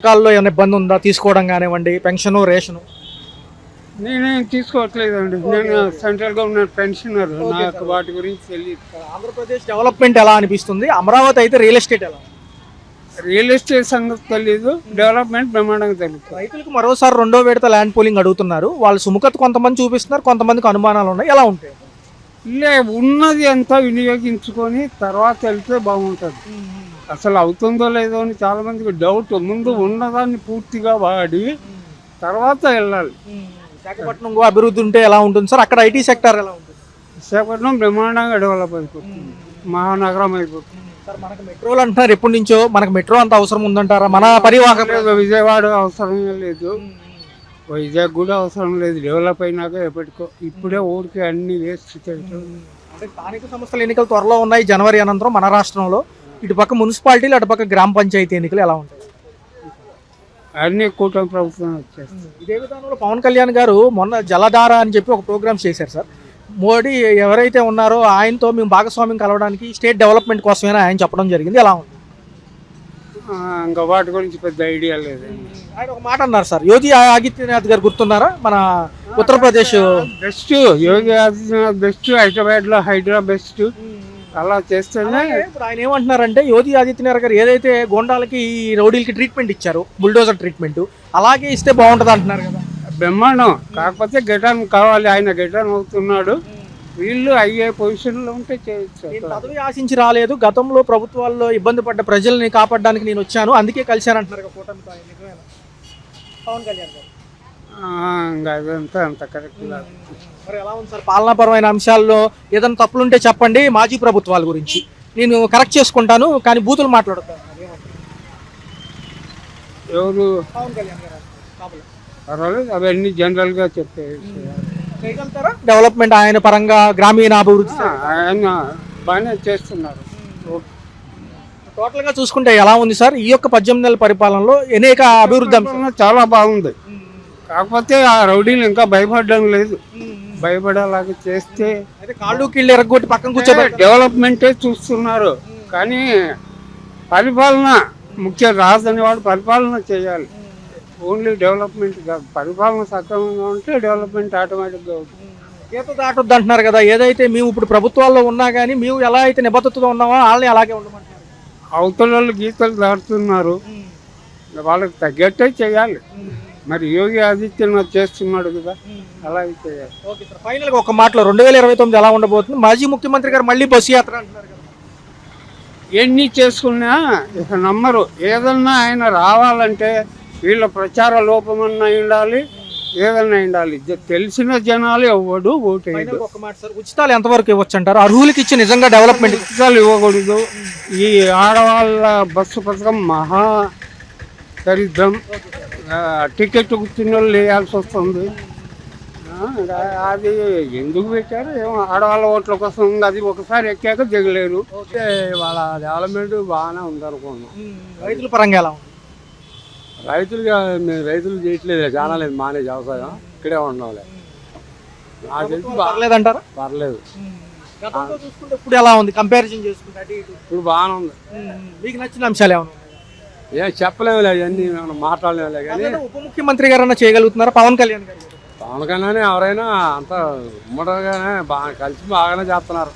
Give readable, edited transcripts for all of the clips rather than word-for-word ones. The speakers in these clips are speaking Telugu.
పథకాల్లో ఏమైనా ఇబ్బంది ఉందా తీసుకోవడం కానివ్వండి, పెన్షన్, రేషన్? నేనేం తీసుకోవట్లేదండి. నేను సెంట్రల్ గవర్నమెంట్ పెన్షనర్. నాకు వాటి గురించి తెలియదు. ఆంధ్రప్రదేశ్ డెవలప్మెంట్ ఎలా అనిపిస్తుంది? అమరావతి అయితే రియల్ ఎస్టేట్ ఎలా? రియల్ ఎస్టేట్ సంగతి తెలీదు, డెవలప్మెంట్ బ్రహ్మాండంగా తెలుస్తుంది. రైతులకు మరోసారి రెండో విడత ల్యాండ్ పూలింగ్ అడుగుతున్నారు. వాళ్ళ సుముఖత కొంతమంది చూపిస్తున్నారు, కొంతమందికి అనుమానాలు ఉన్నాయి. ఎలా ఉంటాయి? ఉన్నది అంతా వినియోగించుకొని తర్వాత వెళ్తే బాగుంటుంది. అసలు అవుతుందో లేదో అని చాలా మందికి డౌట్. ముందు ఉన్నదాన్ని పూర్తిగా వాడి తర్వాత వెళ్ళాలి. విశాఖపట్నం అభివృద్ధి ఉంటే ఎలా ఉంటుంది సార్? అక్కడ ఐటీ సెక్టర్ ఎలా ఉంటుంది? విశాఖపట్నం బ్రహ్మాండంగా డెవలప్ అయిపోతుంది, మహానగరం అయిపోతుంది. సార్ మనకు మెట్రోలు అంటున్నారు ఎప్పటి నుంచో. మనకు మెట్రో అంత అవసరం ఉందంటారా? మన పరివాహం విజయవాడ అవసరమే లేదు, వైజాగ్ కూడా అవసరం లేదు. డెవలప్ అయినాక ఎప్పటికో. ఇప్పుడే ఊరికి అన్ని వేస్ట్ చేయటం. అంటే స్థానిక సంస్థల ఎన్నికలు త్వరలో ఉన్నాయి, జనవరి అనంతరం మన రాష్ట్రంలో. ఇటుపక్క మున్సిపాలిటీలు, అటుపక్క గ్రామ పంచాయతీ ఎన్నికలు ఎలా ఉంటాయి? అన్ని కూటమి ప్రభుత్వం వచ్చేస్తుంది. ఇదే విధానంలో పవన్ కళ్యాణ్ గారు మొన్న జలధార అని చెప్పి ఒక ప్రోగ్రామ్ చేశారు సార్. మోడీ ఎవరైతే ఉన్నారో ఆయనతో మేము భాగస్వామ్యం కలవడానికి స్టేట్ డెవలప్మెంట్ కోసమేనా ఆయన చెప్పడం జరిగింది. ఎలా ఉంది? ఇంకా వాటి గురించి పెద్ద ఐడియా లేదండి. ఆయన ఒక మాట అన్నారు సార్, యోగి ఆదిత్యనాథ్ గారు గుర్తున్నారా? మన ఉత్తరప్రదేశ్ బెస్ట్, యోగి ఆదిత్యనాథ్ బెస్ట్, హైదరాబాద్లో హైదరాబాద్ బెస్ట్. అలా చేస్తేనే. ఇప్పుడు ఆయన ఏమంటున్నారంటే, యోగి ఆదిత్యనాథ్ గారు ఏదైతే గోండాలకి రౌడీలకి ట్రీట్మెంట్ ఇచ్చారు, బుల్డోజర్ ట్రీట్మెంట్, అలాగే ఇస్తే బాగుంటుంది అంటున్నారు కదా. బ్రహ్మాండం. కాకపోతే గెటాన్ కావాలి, ఆయన గెటాన్ అవుతున్నాడు. వీళ్ళు అయ్యే పొజిషన్లో ఉంటే చేయొచ్చు. పదవి ఆశించి రాలేదు, గతంలో ప్రభుత్వాల్లో ఇబ్బంది పడ్డ ప్రజల్ని కాపాడడానికి నేను వచ్చాను, అందుకే కలిశాను అంటున్నారు కూటమితో. పవన్ కళ్యాణ్ గారు అదంతా అంత కరెక్ట్ కాదు. మరి ఎలా ఉంది సార్ పాలనాపరమైన అంశాల్లో? ఏదైనా తప్పులుంటే చెప్పండి. మాజీ ప్రభుత్వాల గురించి నేను కరెక్ట్ చేసుకుంటాను, కానీ బూతులు మాట్లాడతాను. ఎవరు? పవన్ కళ్యాణ్ గారు. పర్వాలేదు, అవన్నీ జనరల్గా చెప్పే చేయగలుగుతారా? డెవలప్మెంట్ ఆయన పరంగా గ్రామీణ అభివృద్ధి ఆయన బాగానే చేస్తున్నారు. టోటల్ గా చూసుకుంటే ఎలా ఉంది సార్ ఈ యొక్క 18 నెలల పరిపాలనలో? అనేక అభివృద్ధి చాలా బాగుంది. కాకపోతే ఆ రౌడీలు ఇంకా భయపడడం లేదు. భయపడేలాగా చేస్తే కాళ్ళు కీళ్ళు ఎరగొట్టి పక్కన కూర్చోబెట్టి డెవలప్మెంటే చూస్తున్నారు. కానీ పరిపాలన ముఖ్య రాజధాని వాడు పరిపాలన చేయాలి. ఓన్లీ డెవలప్మెంట్ కాదు, పరిపాలన సక్రమంగా ఉంటే డెవలప్మెంట్ ఆటోమేటిక్గా అవుతుంది. గీత దాటొద్దు అంటున్నారు కదా. ఏదైతే మేము ఇప్పుడు ప్రభుత్వాల్లో ఉన్నా కానీ మేము ఎలా అయితే నిబద్ధతతో ఉన్నామో వాళ్ళని అలాగే ఉండమంటున్నారు. అవతల వాళ్ళు గీతలు దాటుతున్నారు, వాళ్ళకి తగ్గట్టే చేయాలి. మరి యోగి ఆదిత్యనాథ్ చేస్తున్నాడు కదా, అలాగే చేయాలి. ఓకే సార్, ఫైనల్గా ఒక మాటలో 2029 ఎలా ఉండబోతుంది? మాజీ ముఖ్యమంత్రి గారు మళ్ళీ బస్సు యాత్ర అంటున్నారు కదా. ఎన్ని చేసుకున్నా ఇక నమ్మరు. ఏదన్నా ఆయన రావాలంటే వీళ్ళ ప్రచార లోపమన్నా ఉండాలి, ఏదన్నా ఉండాలి. తెలిసిన జనాలు ఎవడు ఓటేయడు. ఒక మాట సార్, ఉచితాలు ఎంతవరకు ఇవ్వచ్చు అంటారు? అర్హులకి ఇచ్చి నిజంగా డెవలప్మెంట్ ఉచితాలు ఇవ్వకూడదు. ఈ ఆడవాళ్ళ బస్సు పథకం మహా దరిద్రం. టికెట్ కూర్చున్న వాళ్ళు వేయాల్సి వస్తుంది. అది ఎందుకు పెట్టారు ఏమో, ఆడవాళ్ళ ఓట్ల కోసం. అది ఒకసారి ఎక్కాక దిగలేరు. వాళ్ళ డెవలప్మెంట్ బాగానే ఉందనుకోండి. రైతుల పరంగా ఎలా ఉంది? రైతులుగా మేము రైతులు చేయట్లేదు, చాలా లేదు, మానే వ్యవసాయం ఇక్కడే ఉన్నాంలే. నాకు తెలిసి పర్లేదంటారా? పర్లేదు. చూసుకుంటే ఇప్పుడు ఎలా ఉంది కంపారిజన్ చేసుకుంటే? ఇప్పుడు బాగానే ఉంది. మీకు నచ్చిన అంశాలు ఏమైనా? ఏం చెప్పలేములే, అవన్నీ మనం మాట్లాడలేములే. కానీ ఉప ముఖ్యమంత్రి గారన్నా చేయగలుగుతున్నారా పవన్ కళ్యాణ్ గారు? పవన్ కళ్యాణ్ ఎవరైనా అంత ఉమ్మడిగానే బాగా కలిసి బాగానే చేస్తున్నారు.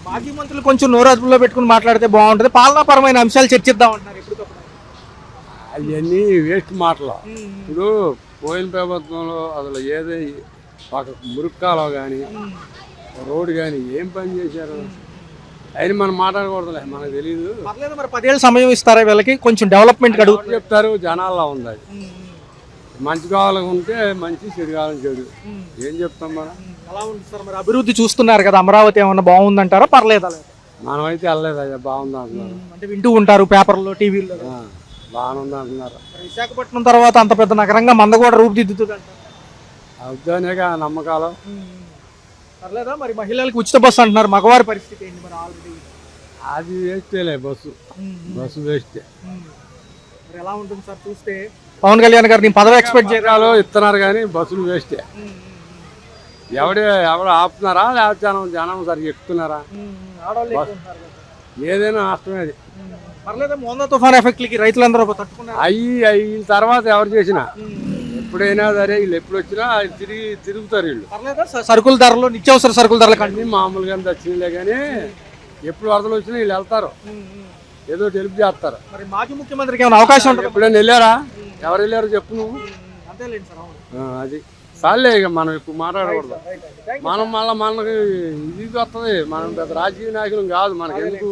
మాజీ మంత్రులు కొంచెం నోరు అదుపులో పెట్టుకుని మాట్లాడితే బాగుంటుంది. పాలనాపరమైన అంశాలు చర్చిద్దాం అంటున్నారు ఎప్పటికప్పుడు. అవన్నీ వేస్ట్ మాటలు. ఇప్పుడు పోయిన ప్రభుత్వంలో అసలు ఏదో ఒక మురుక్కాలో కానీ రోడ్డు కానీ ఏం పని చేశారు అయినా మనం మాట్లాడకూడదులే, మనకు తెలియదు. మరి 10 ఏళ్ళు సమయం ఇస్తారా వీళ్ళకి కొంచెం డెవలప్మెంట్ అడుగు చెప్తారు. జనాల్లో ఉంది అది. మంచి కావాలనుకుంటే మంచి, చెడు కావాలని చెడు. ఏం చెప్తాం మనం? అలా ఉంటుంది సార్. మరి అభివృద్ధి చూస్తున్నారు కదా, అమరావతి ఏమన్నా బాగుందంటారా పర్లేదా? మనమైతే వెళ్ళలేదు అయ్యా, బాగుంది అంటున్నారు. అంటే వింటూ ఉంటారు పేపర్లో, టీవీలో. బాగుంది అంటున్నారు. విశాఖపట్నం తర్వాత అంత పెద్ద నగరంగా మంద కూడా రూపుదిద్దుతుంది అంటారు. అవుతానేగా నమ్మకాలు. పర్లేదా? మరి మహిళలకు ఉచిత బస్సు అంటున్నారు, మగవారి పరిస్థితి ఏంటి మరి? ఆల్రెడీ అది వేస్తేలే, బస్సు వేస్తే. మరి ఎలా ఉంటుంది సార్ చూస్తే? పవన్ కళ్యాణ్ గారు నేను పదవి ఎక్స్పెక్ట్ చేయాలో ఇస్తున్నారు కానీ బస్సులు వేస్తే. ఎవరు ఆపుతున్నారా లేకపోతే జనం సరిగ్గా ఎక్కుతున్నారా? ఏదైనా నష్టమే అది. పర్లేదు మోందా తుఫాన్ ఎఫెక్ట్లకి రైతులందరూ తట్టుకున్నారు. అవి తర్వాత ఎవరు చేసినా ఎప్పుడైనా సరే వీళ్ళు ఎప్పుడు వచ్చినా తిరుగుతారు వీళ్ళు. పర్లేదా సరుకుల ధరలు, నిత్యావసర సరుకుల ధరలు అన్నీ మామూలుగానే వచ్చినాయిలే కానీ ఎప్పుడు వరదలు వచ్చినా వీళ్ళు వెళ్తారు, ఏదో హెల్ప్ చేస్తారు. మరి మాజీ ముఖ్యమంత్రికి ఏమైనా అవకాశం ఉంటుంది? ఎప్పుడైనా వెళ్ళారా? ఎవరు వెళ్ళారో చెప్పు నువ్వు. అంతేలేండి సార్, అవును. అది చాలే, ఇక మనం ఎక్కువ మాట్లాడకూడదు. మనం మళ్ళీ మనకి ఇది వస్తుంది, మనం పెద్ద రాజకీయ నాయకులం కాదు, మనకి ఎందుకు